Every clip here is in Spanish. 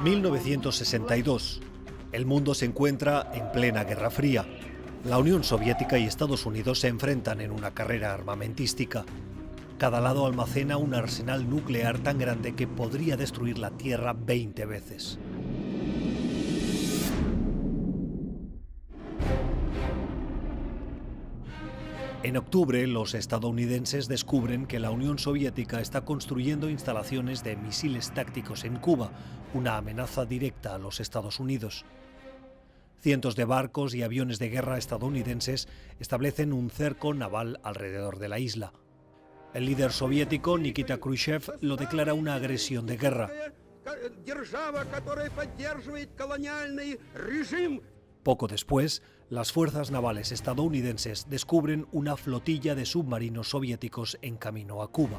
1962. El mundo se encuentra en plena Guerra Fría. La Unión Soviética y Estados Unidos se enfrentan en una carrera armamentística. Cada lado almacena un arsenal nuclear tan grande que podría destruir la Tierra 20 veces. En octubre, los estadounidenses descubren que la Unión Soviética está construyendo instalaciones de misiles tácticos en Cuba, una amenaza directa a los Estados Unidos. Cientos de barcos y aviones de guerra estadounidenses establecen un cerco naval alrededor de la isla. El líder soviético, Nikita Khrushchev, lo declara una agresión de guerra. Poco después, las fuerzas navales estadounidenses descubren una flotilla de submarinos soviéticos en camino a Cuba.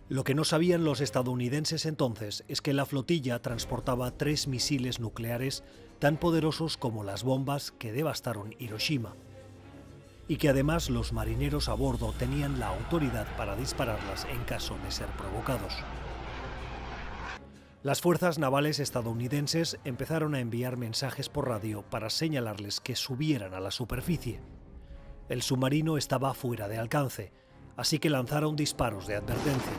Lo que no sabían los estadounidenses entonces es que la flotilla transportaba 3 misiles nucleares tan poderosos como las bombas que devastaron Hiroshima, y que además los marineros a bordo tenían la autoridad para dispararlas en caso de ser provocados. Las fuerzas navales estadounidenses empezaron a enviar mensajes por radio para señalarles que subieran a la superficie. El submarino estaba fuera de alcance, así que lanzaron disparos de advertencia.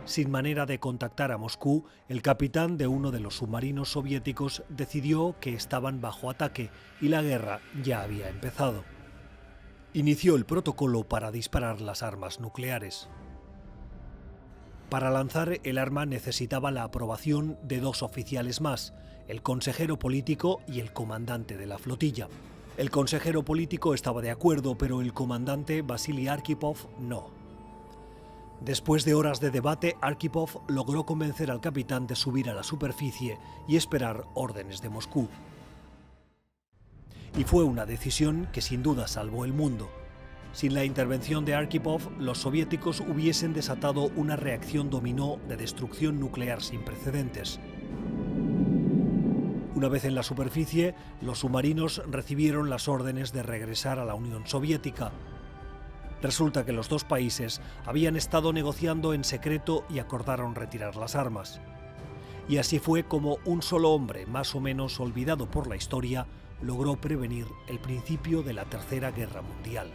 Sin manera de contactar a Moscú, el capitán de uno de los submarinos soviéticos decidió que estaban bajo ataque y la guerra ya había empezado. Inició el protocolo para disparar las armas nucleares. Para lanzar el arma necesitaba la aprobación de 2 oficiales más, el consejero político y el comandante de la flotilla. El consejero político estaba de acuerdo, pero el comandante Vasily Arkhipov no. Después de horas de debate, Arkhipov logró convencer al capitán de subir a la superficie y esperar órdenes de Moscú. Y fue una decisión que sin duda salvó el mundo. Sin la intervención de Arkhipov, los soviéticos hubiesen desatado una reacción dominó de destrucción nuclear sin precedentes. Una vez en la superficie, los submarinos recibieron las órdenes de regresar a la Unión Soviética. Resulta que los 2 países habían estado negociando en secreto y acordaron retirar las armas. Y así fue como un solo hombre, más o menos olvidado por la historia, logró prevenir el principio de la Tercera Guerra Mundial.